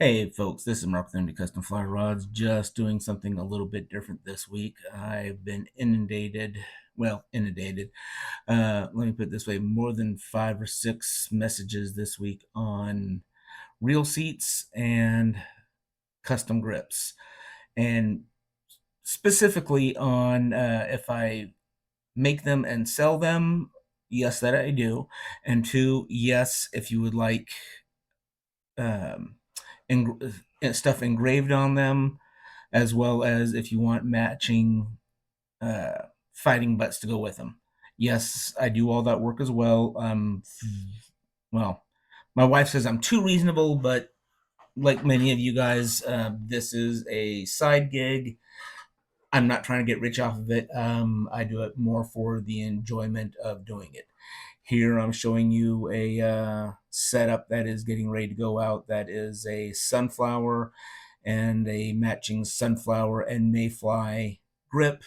Hey folks, this is Mark with MD Custom Fly Rods, just doing something a little bit different this week. I've been inundated, let me put it this way, more than 5 or 6 messages this week on reel seats and custom grips. And specifically on if I make them and sell them, yes, that I do. And two, yes, if you would like um, stuff engraved on them, as well as if you want matching uh, fighting butts to go with them. Yes, I do all that work as well. Well, my wife says I'm too reasonable, but like many of you guys, this is a side gig. I'm not trying to get rich off of it. I do it more for the enjoyment of doing it. Here I'm showing you a setup that is getting ready to go out. That is a sunflower and a matching sunflower and mayfly grip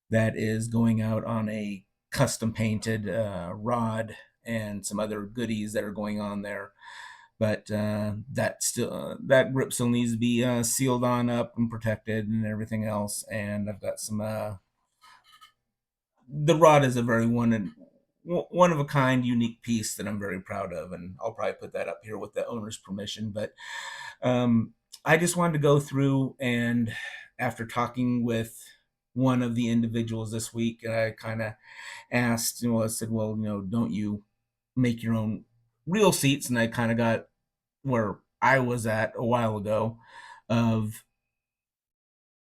that is going out on a custom painted rod and some other goodies that are going on there. But that grip still needs to be sealed on up and protected and everything else. And I've got some the rod is a very one of a kind, unique piece that I'm very proud of, and I'll probably put that up here with the owner's permission. But um, I just wanted to go through, and after talking with one of the individuals this week, I kind of asked, I said, well, don't you make your own reel seats? And I kind of got where I was at a while ago, of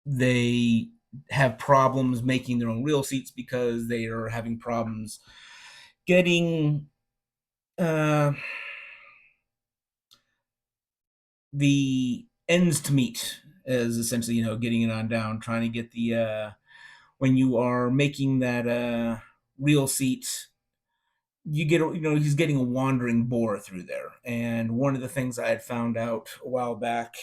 they have problems making their own reel seats because they are having problems getting uh, the ends to meet, as essentially, getting it on down, trying to get the when you are making that reel seat, you get, he's getting a wandering bore through there. And one of the things I had found out a while back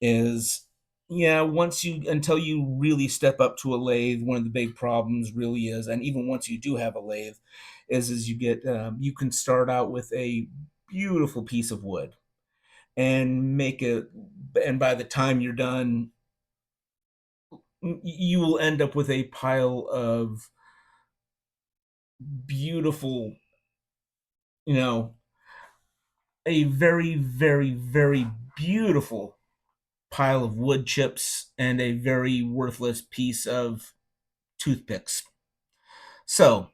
is, yeah, until you really step up to a lathe, one of the big problems really is, and even once you do have a lathe, is you get you can start out with a beautiful piece of wood and make it, and by the time you're done, you will end up with a pile of beautiful, you know, a very, very, very beautiful pile of wood chips and a very worthless piece of toothpicks. So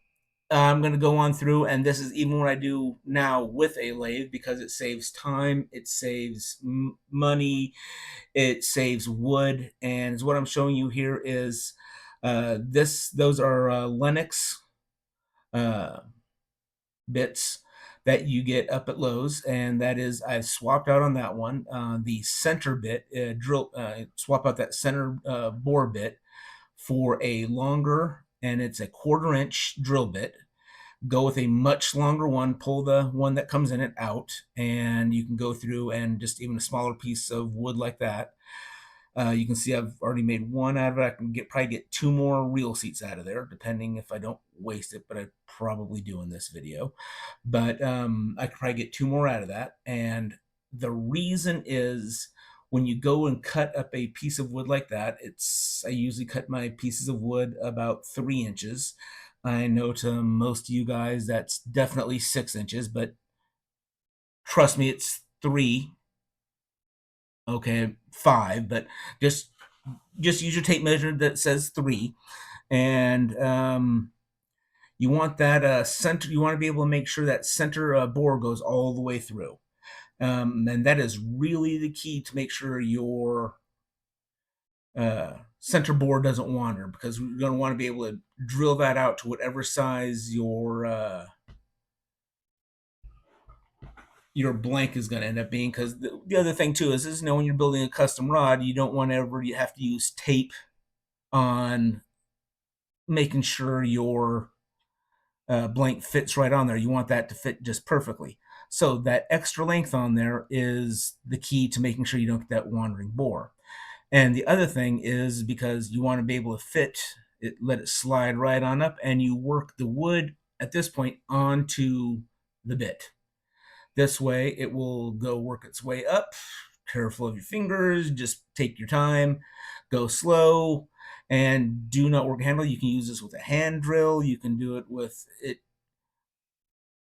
I'm going to go on through, and this is even what I do now with a lathe, because it saves time, it saves money, it saves wood. And what I'm showing you here is those are Lenox uh, bits that you get up at Lowe's, and that is, I've swapped out on that one the center bit, swap out that center bore bit for a longer, and it's a 1/4 inch drill bit. Go with a much longer one, pull the one that comes in it out, and you can go through, and just even a smaller piece of wood like that. You can see I've already made one out of it. I can probably get 2 more reel seats out of there, depending if I don't waste it, but I probably do in this video. But I could probably get 2 more out of that. And the reason is, when you go and cut up a piece of wood like that, I usually cut my pieces of wood about 3 inches. I know to most of you guys that's definitely 6 inches, but trust me, it's 3. Okay, 5, but just use your tape measure that says 3. And you want that center, you want to be able to make sure that center bore goes all the way through. And that is really the key to make sure your center bore doesn't wander, because you're going to want to be able to drill that out to whatever size your blank is going to end up being. Because the other thing too is, when you're building a custom rod, you don't want to ever you have to use tape on making sure your blank fits right on there. You want that to fit just perfectly. So that extra length on there is the key to making sure you don't get that wandering bore. And the other thing is, because you want to be able to fit it, let it slide right on up, and you work the wood at this point onto the bit. This way it will go work its way up. Careful of your fingers, just take your time, go slow, and do not work a handle. You can use this with a hand drill. You can do it with it.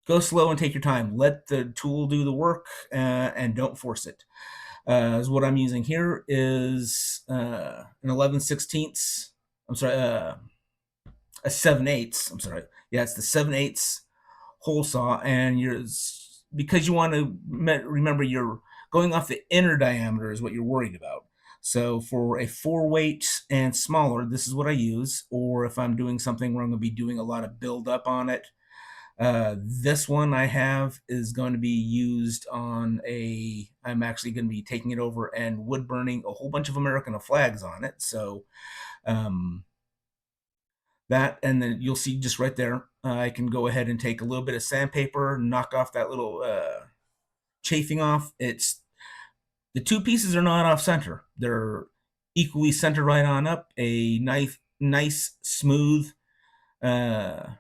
Go slow and take your time. Let the tool do the work, and don't force it. As what I'm using here is an 11/16. I'm sorry, a 7/8. I'm sorry. Yeah, it's the 7/8 hole saw, and you're because you want to remember you're going off the inner diameter is what you're worried about. So for a 4 weight and smaller, this is what I use. Or if I'm doing something where I'm going to be doing a lot of build up on it, this one I have is going to be used on a. I'm actually going to be taking it over and wood burning a whole bunch of American flags on it. So um, that, and then you'll see just right there, I can go ahead and take a little bit of sandpaper, knock off that little chafing off. It's the two pieces are not off center; they're equally centered right on up. A nice, smooth. Uh,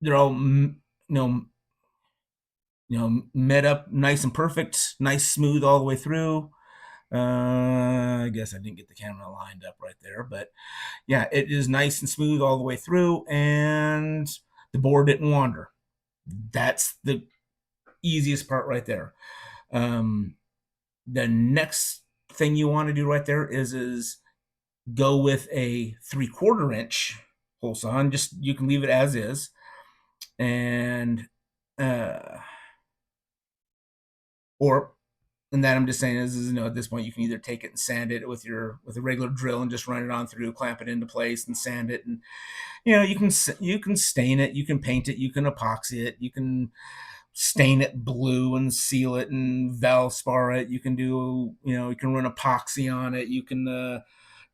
they're all met up nice and perfect, nice smooth all the way through. I guess I didn't get the camera lined up right there, but yeah, it is nice and smooth all the way through, and the board didn't wander. That's the easiest part right there. Um, the next thing you want to do right there is go with a 3/4 inch hole saw, and just you can leave it as is, and or and that I'm just saying is at this point you can either take it and sand it with a regular drill and just run it on through, clamp it into place, and sand it, and you can stain it, you can paint it, you can epoxy it, you can stain it blue and seal it and Valspar it. You can do you can run epoxy on it. You can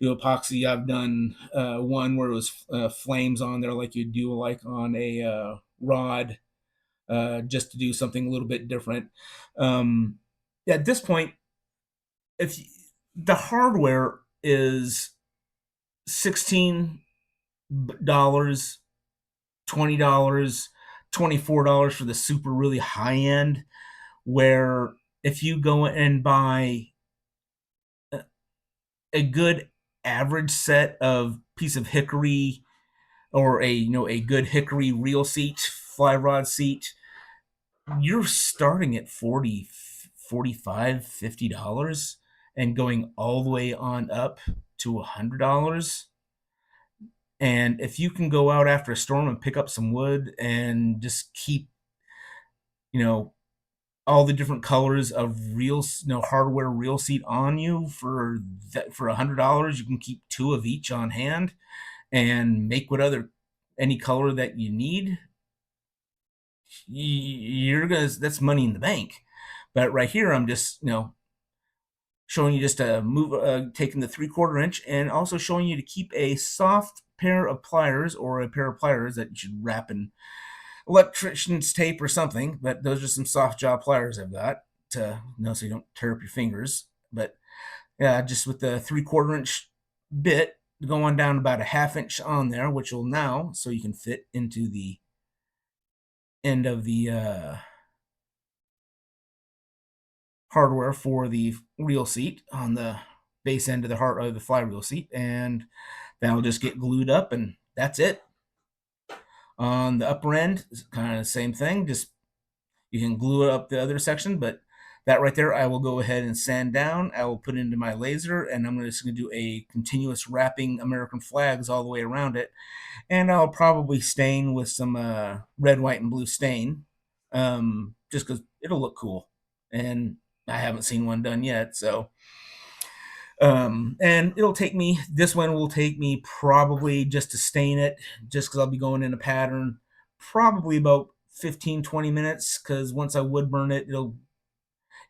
do epoxy. I've done one where it was flames on there like you do like on a rod, just to do something a little bit different. Um, at this point, if the hardware is $16, $20, $24 for the super really high end, where if you go and buy a good average set of piece of hickory, or a good hickory reel seat, fly rod seat, you're starting at 40, 45, $50, and going all the way on up to $100. And if you can go out after a storm and pick up some wood and just keep you know all the different colors of real hardware reel seat on you for $100, you can keep two of each on hand and make any color that you need. You're gonna That's money in the bank. But right here I'm just showing you just to move, taking the 3/4 inch, and also showing you to keep a soft pair of pliers, or a pair of pliers that you should wrap in electrician's tape or something. But those are some soft jaw pliers I've got to so you don't tear up your fingers. But yeah, just with the 3/4 inch bit going down about a 1/2 inch on there, which will now so you can fit into the end of the hardware for the reel seat on the base end of the heart of the flywheel seat, and that'll just get glued up, and that's it. On the upper end, it's kind of the same thing. Just you can glue up the other section, but that right there, I will go ahead and sand down. I will put into my laser, and I'm just going to do a continuous wrapping American flags all the way around it, and I'll probably stain with some red, white, and blue stain, just because it'll look cool. And I haven't seen one done yet, so and this one will take me probably, just to stain it, just because I'll be going in a pattern, probably about 15-20 minutes, because once I wood burn it,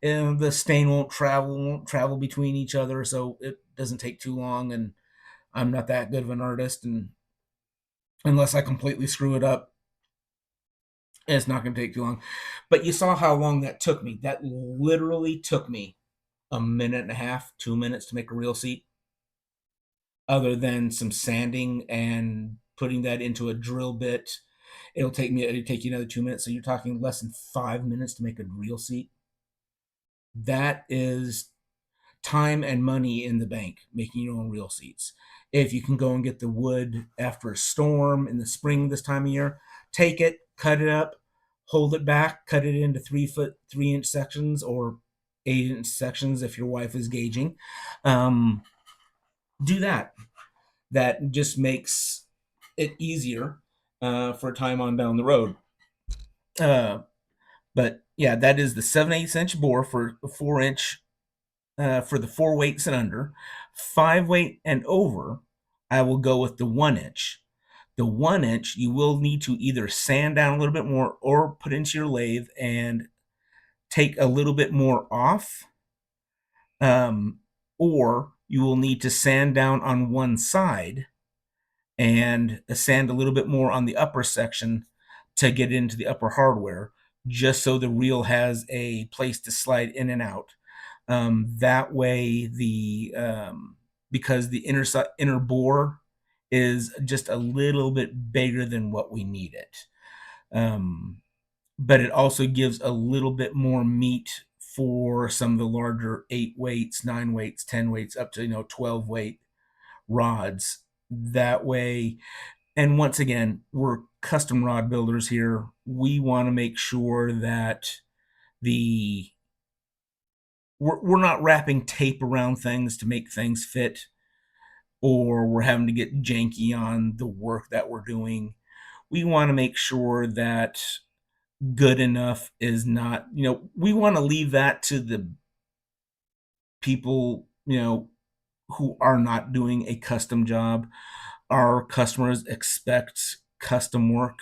the stain won't travel between each other, so it doesn't take too long. And I'm not that good of an artist, and unless I completely screw it up, it's not going to take too long. But you saw how long that took me. That literally took me a minute and a half, 2 minutes to make a reel seat, other than some sanding and putting that into a drill bit. It'll take you another 2 minutes. So you're talking less than 5 minutes to make a reel seat. That is time and money in the bank making your own reel seats. If you can go and get the wood after a storm in the spring this time of year, take it, cut it up, hold it back, cut it into 3 foot 3 inch sections or 8 inch sections if your wife is gauging. Um, do that. That just makes it easier for time on down the road. Uh, but yeah, that is the 7/8 inch bore for a 4 inch for the 4 weights and under. 5 weight and over, I will go with the 1 inch. The 1 inch, you will need to either sand down a little bit more or put into your lathe and take a little bit more off. Um, or you will need to sand down on one side and sand a little bit more on the upper section to get into the upper hardware, just so the reel has a place to slide in and out. That way, because the inner bore is just a little bit bigger than what we need it, but it also gives a little bit more meat for some of the larger 8 weights, 9 weights, 10 weights, up to 12 weight rods. That way, and once again, we're custom rod builders here. We want to make sure that the we're not wrapping tape around things to make things fit, or we're having to get janky on the work that we're doing. We want to make sure that good enough is not, we want to leave that to the people, who are not doing a custom job. Our customers expect custom work.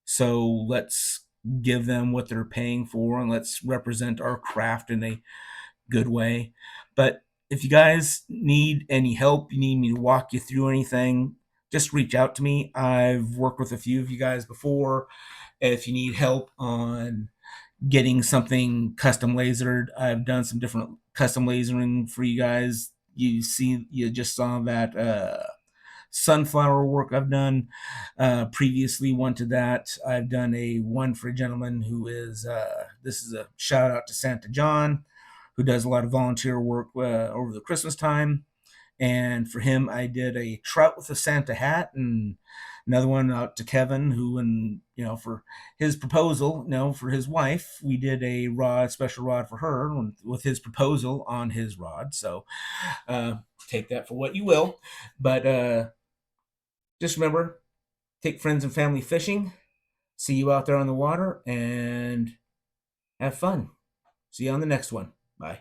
So let's give them what they're paying for and let's represent our craft in a good way. But if you guys need any help, you need me to walk you through anything, just reach out to me. I've worked with a few of you guys before. If you need help on getting something custom lasered, I've done some different custom lasering for you guys. You just saw that sunflower work I've done previously. One to that, I've done a one for a gentleman who is this is a shout out to Santa John, who does a lot of volunteer work over the Christmas time. And for him, I did a trout with a Santa hat, and another one out to Kevin, who, and for his proposal, for his wife, we did a special rod for her with his proposal on his rod. So take that for what you will, but just remember, take friends and family fishing. See you out there on the water and have fun. See you on the next one. Bye.